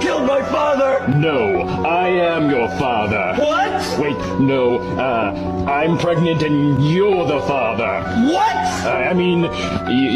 Killed my father! No, I am your father. What? Wait, no, I'm pregnant and you're the father. What? I mean,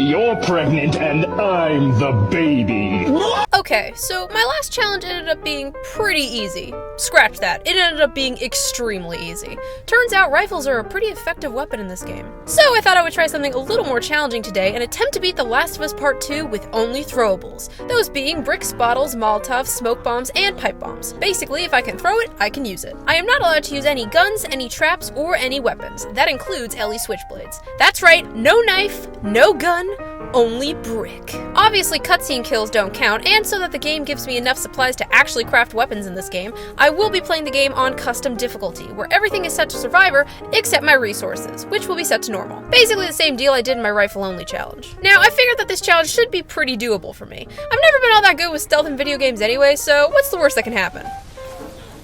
you're pregnant and I'm the baby. What? Okay, so my last challenge ended up being pretty easy. Scratch that, it ended up being extremely easy. Turns out rifles are a pretty effective weapon in this game. So I thought I would try something a little more challenging today and attempt to beat The Last of Us Part 2 with only throwables. Those being bricks, bottles, Molotovs, smoke bombs, and pipe bombs. Basically, if I can throw it, I can use it. I am not allowed to use any guns, any traps, or any weapons. That includes Ellie's switchblades. That's right, no knife, no gun, only brick. Obviously, cutscene kills don't count, and so that the game gives me enough supplies to actually craft weapons in this game, I will be playing the game on custom difficulty, where everything is set to survivor except my resources, which will be set to normal. Basically the same deal I did in my rifle only challenge. Now, I figured that this challenge should be pretty doable for me. I've never been all that good with stealth in video games anyway, so what's the worst that can happen?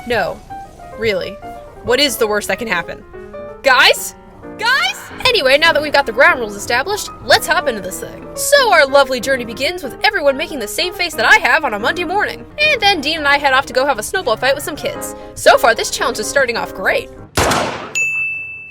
No. Really. What is the worst that can happen? Guys? Anyway, now that we've got the ground rules established, let's hop into this thing. So our lovely journey begins with everyone making the same face that I have on a Monday morning. And then Dean and I head off to go have a snowball fight with some kids. So far, this challenge is starting off great.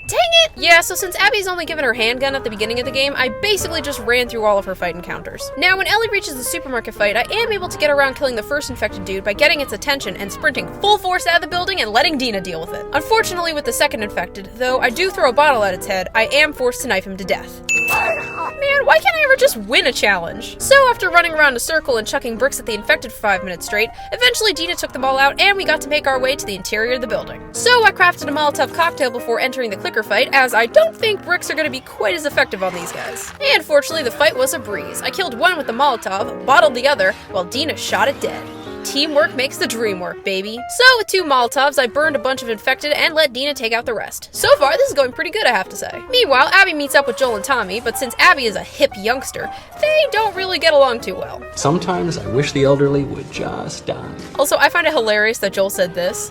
Dang it! Yeah, so since Abby's only given her handgun at the beginning of the game, I basically just ran through all of her fight encounters. Now, when Ellie reaches the supermarket fight, I am able to get around killing the first infected dude by getting its attention and sprinting full force out of the building and letting Dina deal with it. Unfortunately, with the second infected, though I do throw a bottle at its head, I am forced to knife him to death. Man, why can't I ever just win a challenge? So after running around a circle and chucking bricks at the infected for 5 minutes straight, eventually Dina took them all out and we got to make our way to the interior of the building. So I crafted a Molotov cocktail before entering the clicker fight, as I don't think bricks are going to be quite as effective on these guys. And fortunately the fight was a breeze. I killed one with the Molotov, bottled the other, while Dina shot it dead. Teamwork makes the dream work, baby. So with 2 Molotovs, I burned a bunch of infected and let Dina take out the rest. So far, this is going pretty good, I have to say. Meanwhile, Abby meets up with Joel and Tommy, but since Abby is a hip youngster, they don't really get along too well. Sometimes I wish the elderly would just die. Also, I find it hilarious that Joel said this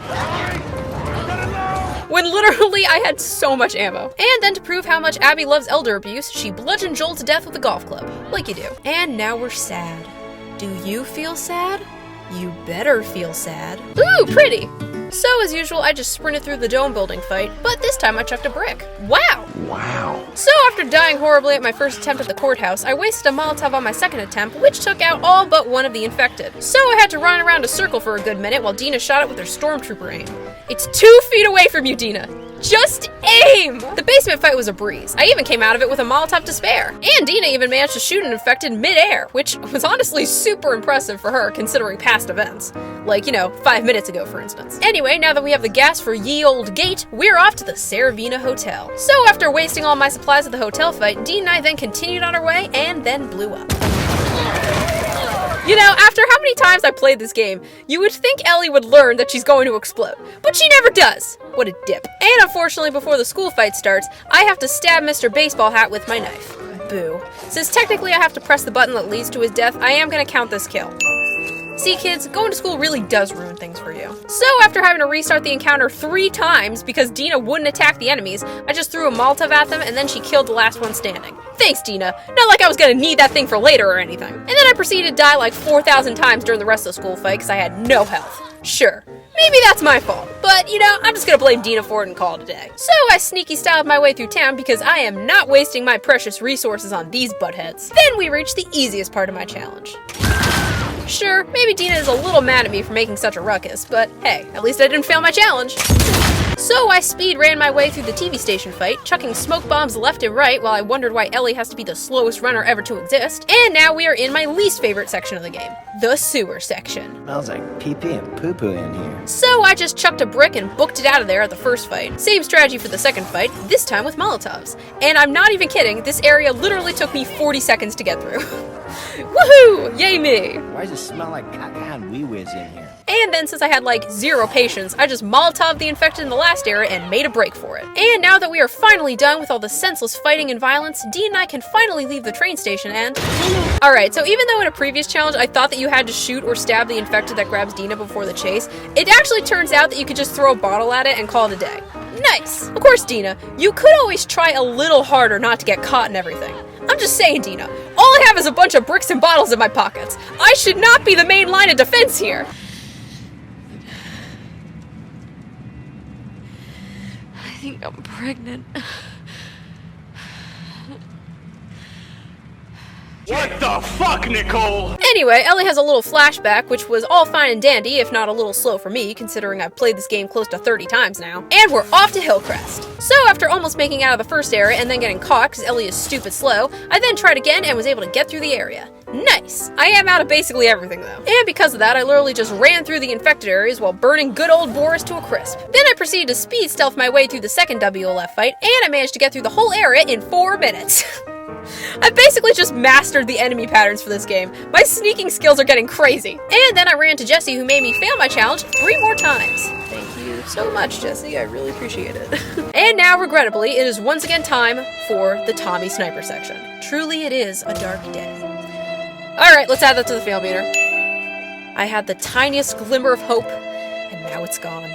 when literally I had so much ammo. And then to prove how much Abby loves elder abuse, she bludgeoned Joel to death with a golf club, like you do. And now we're sad. Do you feel sad? You better feel sad. Ooh, pretty! So as usual, I just sprinted through the dome building fight, but this time I chucked a brick. Wow! So after dying horribly at my first attempt at the courthouse, I wasted a Molotov on my second attempt, which took out all but one of the infected. So I had to run around a circle for a good minute while Dina shot it with her stormtrooper aim. It's 2 feet away from you, Dina! Just aim! The basement fight was a breeze. I even came out of it with a Molotov to spare. And Dina even managed to shoot an infected mid-air, which was honestly super impressive for her considering past events. Like, 5 minutes ago, for instance. Anyway, now that we have the gas for ye old gate, we're off to the Saravina Hotel. So after wasting all my supplies at the hotel fight, Dean and I then continued on our way and then blew up. After how many times I played this game, you would think Ellie would learn that she's going to explode, but she never does. What a dip. And unfortunately, before the school fight starts, I have to stab Mr. Baseball Hat with my knife. Boo. Since technically I have to press the button that leads to his death, I am going to count this kill. See, kids, going to school really does ruin things for you. So after having to restart the encounter 3 times because Dina wouldn't attack the enemies, I just threw a Molotov at them and then she killed the last one standing. Thanks, Dina. Not like I was gonna need that thing for later or anything. And then I proceeded to die like 4,000 times during the rest of the school fight because I had no health. Sure, maybe that's my fault, but I'm just gonna blame Dina for it and call it a day. So I sneaky styled my way through town because I am not wasting my precious resources on these buttheads. Then we reached the easiest part of my challenge. Sure, maybe Dina is a little mad at me for making such a ruckus, but hey, at least I didn't fail my challenge. So I speed ran my way through the TV station fight, chucking smoke bombs left and right while I wondered why Ellie has to be the slowest runner ever to exist. And now we are in my least favorite section of the game, the sewer section. Smells like pee-pee and poo-poo in here. So I just chucked a brick and booked it out of there at the first fight. Same strategy for the second fight, this time with Molotovs. And I'm not even kidding, this area literally took me 40 seconds to get through. Woohoo! Yay me! Why does it smell like caca and wee-whiz in here? And then since I had like 0 patience, I just Molotov the infected in the last area and made a break for it. And now that we are finally done with all the senseless fighting and violence, Dee and I can finally leave the train station and... Alright, so even though in a previous challenge I thought that you had to shoot or stab the infected that grabs Dina before the chase, it actually turns out that you could just throw a bottle at it and call it a day. Nice! Of course, Dina, you could always try a little harder not to get caught and everything. I'm just saying, Dina, all I have is a bunch of bricks and bottles in my pockets. I should not be the main line of defense here. I think I'm pregnant. What the fuck, Nicole? Anyway, Ellie has a little flashback, which was all fine and dandy, if not a little slow for me, considering I've played this game close to 30 times now. And we're off to Hillcrest. So after almost making out of the first area and then getting caught because Ellie is stupid slow, I then tried again and was able to get through the area. Nice! I am out of basically everything though. And because of that, I literally just ran through the infected areas while burning good old Boris to a crisp. Then I proceeded to speed stealth my way through the second WLF fight, and I managed to get through the whole area in 4 minutes. I basically just mastered the enemy patterns for this game. My sneaking skills are getting crazy. And then I ran to Jesse, who made me fail my challenge 3 more times. Thank you so much, Jesse. I really appreciate it. And now, regrettably, it is once again time for the Tommy Sniper section. Truly, it is a dark day. Alright, let's add that to the fail meter. I had the tiniest glimmer of hope, and now it's gone.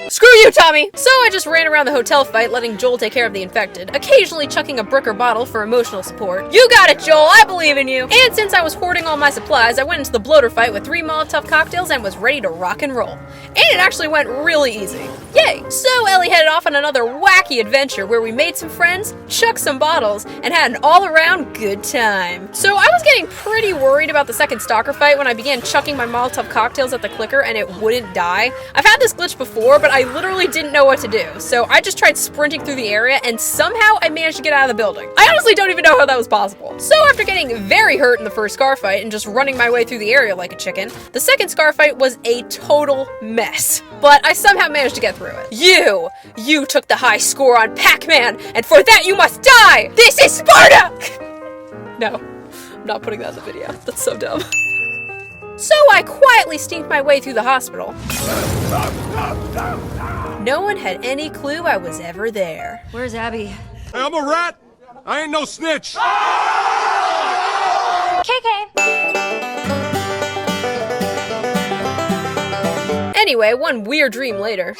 Screw you, Tommy! So I just ran around the hotel fight, letting Joel take care of the infected, occasionally chucking a brick or bottle for emotional support. You got it, Joel! I believe in you! And since I was hoarding all my supplies, I went into the bloater fight with 3 Molotov cocktails and was ready to rock and roll. And it actually went really easy. Yay! So Ellie headed off on another wacky adventure where we made some friends, chucked some bottles, and had an all-around good time. So I was getting pretty worried about the second stalker fight when I began chucking my Molotov cocktails at the clicker and it wouldn't die. I've had this glitch before, but I literally didn't know what to do, so I just tried sprinting through the area and somehow I managed to get out of the building. I honestly don't even know how that was possible. So after getting very hurt in the first scar fight and just running my way through the area like a chicken, the second scar fight was a total mess. But I somehow managed to get through it. You took the high score on Pac-Man, and for that you must die! This is Sparta! No, I'm not putting that in the video. That's so dumb. So I quietly sneaked my way through the hospital. No one had any clue I was ever there. Where's Abby? Hey, I'm a rat. I ain't no snitch. Anyway, one weird dream later.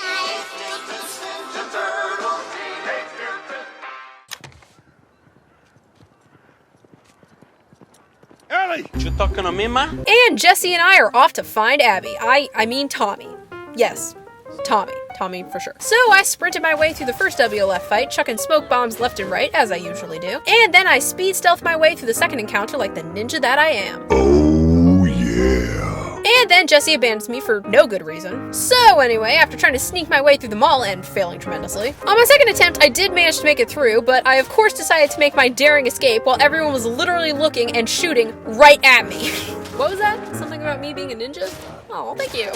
Ellie! You talking to me, ma? And Jesse and I are off to find Abby. I mean Tommy. Yes, Tommy. Tommy for sure. So I sprinted my way through the first WLF fight, chucking smoke bombs left and right, as I usually do. And then I speed stealth my way through the second encounter like the ninja that I am. Oh, yeah. And then Jesse abandons me for no good reason. So anyway, after trying to sneak my way through the mall and failing tremendously, on my second attempt I did manage to make it through, but I of course decided to make my daring escape while everyone was literally looking and shooting right at me. What was that? Something about me being a ninja? Oh, thank you.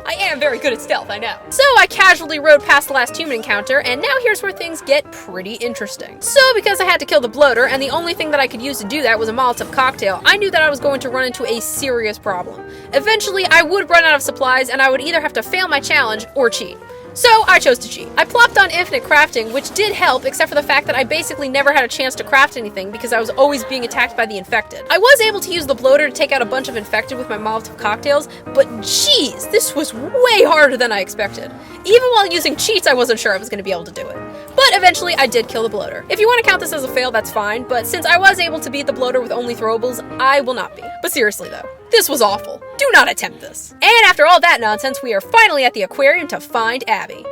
I am very good at stealth, I know. So I casually rode past the last human encounter, and now here's where things get pretty interesting. So because I had to kill the bloater, and the only thing that I could use to do that was a Molotov cocktail, I knew that I was going to run into a serious problem. Eventually, I would run out of supplies, and I would either have to fail my challenge or cheat. So I chose to cheat. I plopped on infinite crafting, which did help, except for the fact that I basically never had a chance to craft anything because I was always being attacked by the infected. I was able to use the bloater to take out a bunch of infected with my Molotov cocktails, but geez, this was way harder than I expected. Even while using cheats, I wasn't sure I was going to be able to do it. But eventually, I did kill the bloater. If you want to count this as a fail, that's fine, but since I was able to beat the bloater with only throwables, I will not be. But seriously though, this was awful. Do not attempt this. And after all that nonsense, we are finally at the aquarium to find Abby.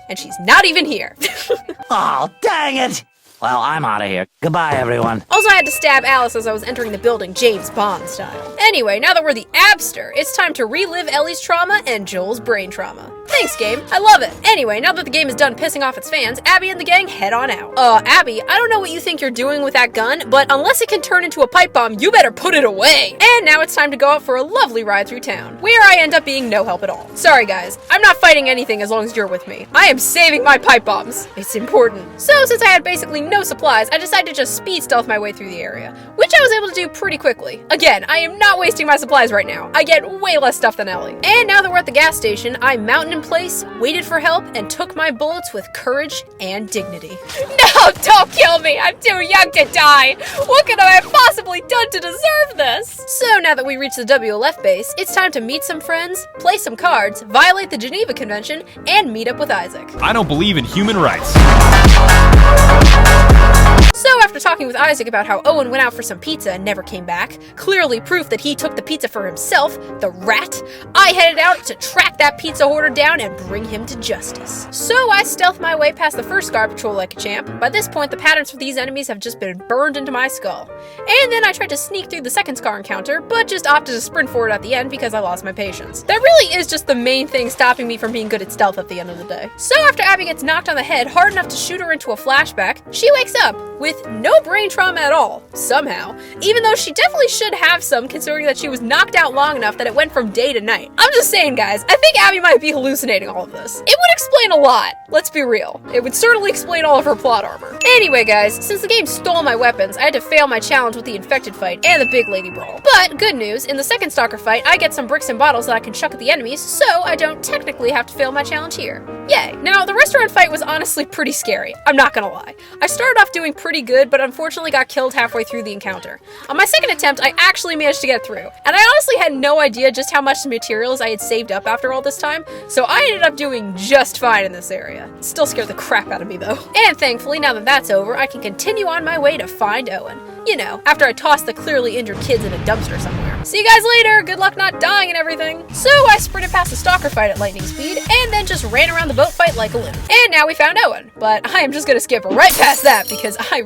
And she's not even here. Oh, dang it! Well, I'm out of here. Goodbye, everyone. Also, I had to stab Alice as I was entering the building, James Bond style. Anyway, now that we're the Abster, it's time to relive Ellie's trauma and Joel's brain trauma. Thanks, game. I love it. Anyway, now that the game is done pissing off its fans, Abby and the gang head on out. Abby, I don't know what you think you're doing with that gun, but unless it can turn into a pipe bomb, you better put it away. And now it's time to go out for a lovely ride through town, where I end up being no help at all. Sorry, guys. I'm not fighting anything as long as you're with me. I am saving my pipe bombs. It's important. So, since I had basically no supplies, I decided to just speed stealth my way through the area, which I was able to do pretty quickly. Again, I am not wasting my supplies right now. I get way less stuff than Ellie. And now that we're at the gas station, I mounted in place, waited for help, and took my bullets with courage and dignity. No, don't kill me! I'm too young to die! What could I have possibly done to deserve this? So now that we reach the WLF base, it's time to meet some friends, play some cards, violate the Geneva Convention, and meet up with Isaac. I don't believe in human rights. So So after talking with Isaac about how Owen went out for some pizza and never came back, clearly proof that he took the pizza for himself, the rat, I headed out to track that pizza hoarder down and bring him to justice. So I stealthed my way past the first scar patrol like a champ. By this point, the patterns for these enemies have just been burned into my skull. And then I tried to sneak through the second scar encounter, but just opted to sprint forward at the end because I lost my patience. That really is just the main thing stopping me from being good at stealth at the end of the day. So after Abby gets knocked on the head hard enough to shoot her into a flashback, she wakes up with no brain trauma at all, somehow, even though she definitely should have some considering that she was knocked out long enough that it went from day to night. I'm just saying, guys, I think Abby might be hallucinating all of this. It would explain a lot, let's be real. It would certainly explain all of her plot armor. Anyway, guys, since the game stole my weapons, I had to fail my challenge with the infected fight and the big lady brawl. But good news, in the second stalker fight, I get some bricks and bottles that I can chuck at the enemies, so I don't technically have to fail my challenge here. Yay. Now, the restaurant fight was honestly pretty scary, I'm not gonna lie. I started off doing pretty good, but unfortunately got killed halfway through the encounter. On my second attempt, I actually managed to get through, and I honestly had no idea just how much materials I had saved up after all this time, so I ended up doing just fine in this area. It still scared the crap out of me though. And thankfully, now that that's over, I can continue on my way to find Owen. You know, after I toss the clearly injured kids in a dumpster somewhere. See you guys later, good luck not dying and everything. So I sprinted past the stalker fight at lightning speed, and then just ran around the boat fight like a loon. And now we found Owen, but I am just gonna skip right past that because I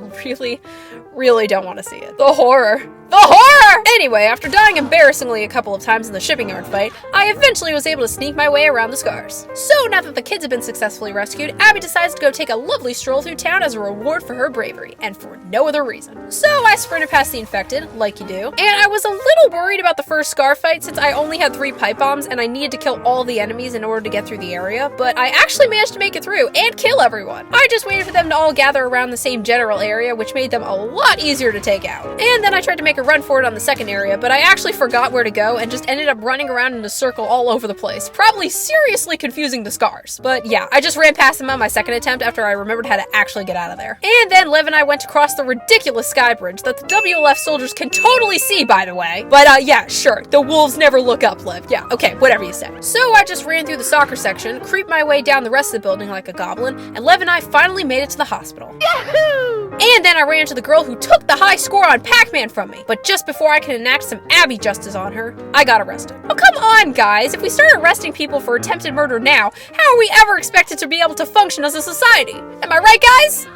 really don't want to see it. The horror. The horror! Anyway, after dying embarrassingly a couple of times in the shipping yard fight, I eventually was able to sneak my way around the scars. So now that the kids have been successfully rescued, Abby decides to go take a lovely stroll through town as a reward for her bravery, and for no other reason. So I sprinted past the infected, like you do, and I was a little worried about the first scar fight since I only had 3 pipe bombs and I needed to kill all the enemies in order to get through the area, but I actually managed to make it through and kill everyone. I just waited for them to all gather around the same general area, which made them a lot easier to take out. And then I tried to make a run for it on the second area, but I actually forgot where to go and just ended up running around in a circle all over the place, probably seriously confusing the scars. But yeah, I just ran past them on my second attempt after I remembered how to actually get out of there. And then Lev and I went to cross the ridiculous sky bridge that the WLF soldiers can totally see, by the way. But yeah, sure, the wolves never look up, Lev. Yeah, okay, whatever you say. So I just ran through the soccer section, creeped my way down the rest of the building like a goblin, and Lev and I finally made it to the hospital. Yahoo! And then I ran into the girl who took the high score on Pac-Man from me. But just before I could enact some Abby justice on her, I got arrested. Oh, come on, guys. If we start arresting people for attempted murder now, how are we ever expected to be able to function as a society? Am I right, guys?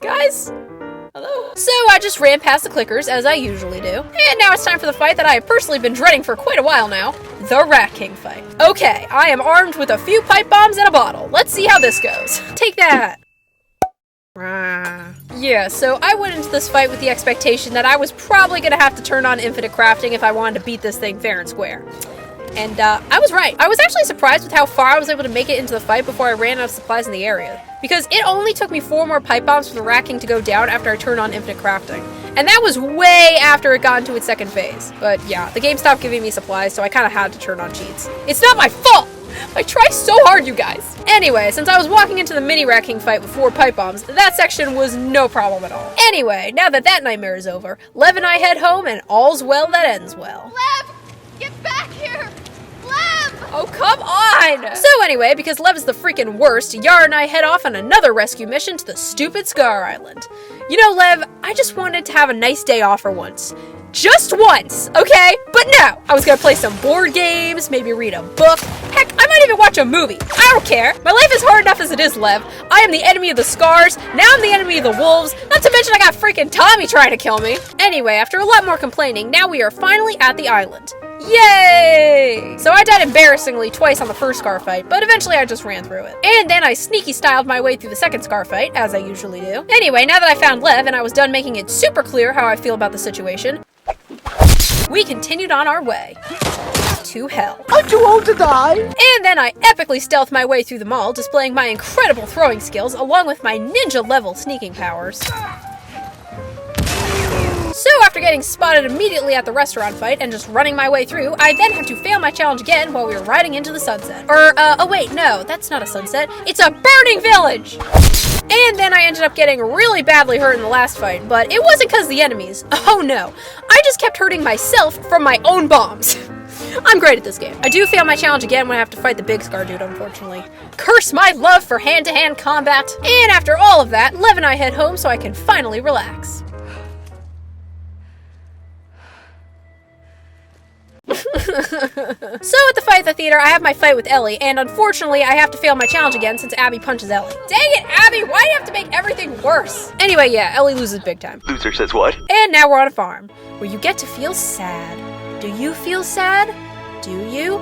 Guys? Hello? So I just ran past the clickers, as I usually do. And now it's time for the fight that I have personally been dreading for quite a while now. The Rat King fight. Okay, I am armed with a few pipe bombs and a bottle. Let's see how this goes. Take that. Yeah, so I went into this fight with the expectation that I was probably gonna have to turn on infinite crafting if I wanted to beat this thing fair and square. And I was right. I was actually surprised with how far I was able to make it into the fight before I ran out of supplies in the area. Because it only took me 4 more pipe bombs for the Rat King to go down after I turned on infinite crafting. And that was way after it got into its second phase. But yeah, the game stopped giving me supplies, so I kind of had to turn on cheats. It's not my fault! I try so hard, you guys! Anyway, since I was walking into the mini Rat King fight with 4 pipe bombs, that section was no problem at all. Anyway, now that that nightmare is over, Lev and I head home and all's well that ends well. Lev! Get back here! Lev! Oh, come on! So anyway, because Lev is the freaking worst, Yara and I head off on another rescue mission to the stupid Scar Island. You know, Lev, I just wanted to have a nice day off for once. Just once, okay? But no, I was gonna play some board games, maybe read a book. Heck, I might even watch a movie. I don't care. My life is hard enough as it is, Lev. I am the enemy of the Scars, now I'm the enemy of the Wolves, not to mention I got freaking Tommy trying to kill me. Anyway, after a lot more complaining, now we are finally at the island. Yay! So I died embarrassingly twice on the first Scar fight, but eventually I just ran through it. And then I sneaky styled my way through the second Scar fight, as I usually do. Anyway, now that I found Lev and I was done making it super clear how I feel about the situation, we continued on our way to hell. I'm too old to die. And then I epically stealthed my way through the mall, displaying my incredible throwing skills along with my ninja-level sneaking powers. So after getting spotted immediately at the restaurant fight and just running my way through, I then had to fail my challenge again while we were riding into the sunset. Oh wait, no, that's not a sunset. It's a burning village! And then I ended up getting really badly hurt in the last fight, but it wasn't because of the enemies. Oh no, I just kept hurting myself from my own bombs. I'm great at this game. I do fail my challenge again when I have to fight the big scar dude, unfortunately. Curse my love for hand-to-hand combat. And after all of that, Lev and I head home so I can finally relax. So at the fight at the theater, I have my fight with Ellie, and unfortunately, I have to fail my challenge again since Abby punches Ellie. Dang it, Abby! Why do you have to make everything worse? Anyway, yeah, Ellie loses big time. Loser says what? And now we're on a farm, where you get to feel sad. Do you feel sad? Do you?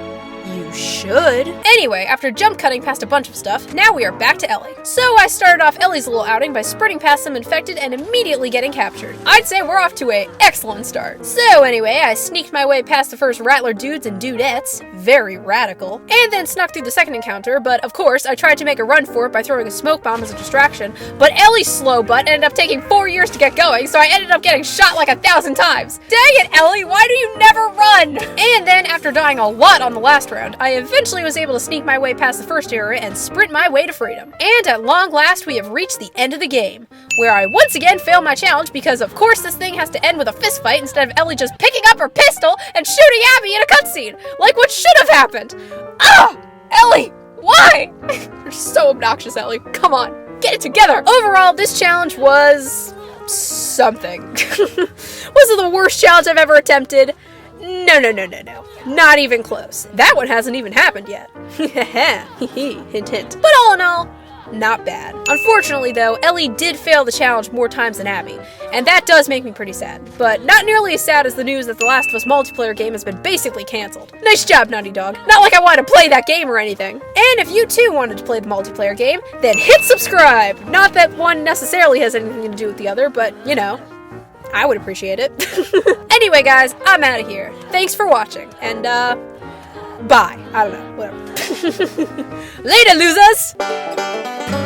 You should. Anyway, after jump cutting past a bunch of stuff, now we are back to Ellie. So I started off Ellie's little outing by sprinting past some infected and immediately getting captured. I'd say we're off to an excellent start. So anyway, I sneaked my way past the first Rattler dudes and dudettes, very radical, and then snuck through the second encounter, but of course, I tried to make a run for it by throwing a smoke bomb as a distraction, but Ellie's slow butt ended up taking 4 years to get going, so I ended up getting shot like 1,000 times. Dang it, Ellie, why do you never run? And then, after dying a lot on the last round, I eventually was able to sneak my way past the first area and sprint my way to freedom. And at long last, we have reached the end of the game, where I once again failed my challenge because of course this thing has to end with a fist fight instead of Ellie just picking up her pistol and shooting Abby in a cutscene, like what should have happened. Ah! Ellie! Why? You're so obnoxious, Ellie. Come on, get it together! Overall, this challenge was something. Was it the worst challenge I've ever attempted? No. Not even close. That one hasn't even happened yet. Hint, hint. But all in all, not bad. Unfortunately, though, Ellie did fail the challenge more times than Abby, and that does make me pretty sad. But not nearly as sad as the news that The Last of Us multiplayer game has been basically canceled. Nice job, Naughty Dog. Not like I wanted to play that game or anything. And if you too wanted to play the multiplayer game, then hit subscribe. Not that one necessarily has anything to do with the other, but, you know, I would appreciate it. Anyway, guys, I'm out of here. Thanks for watching, and, bye. I don't know, whatever. Later, losers!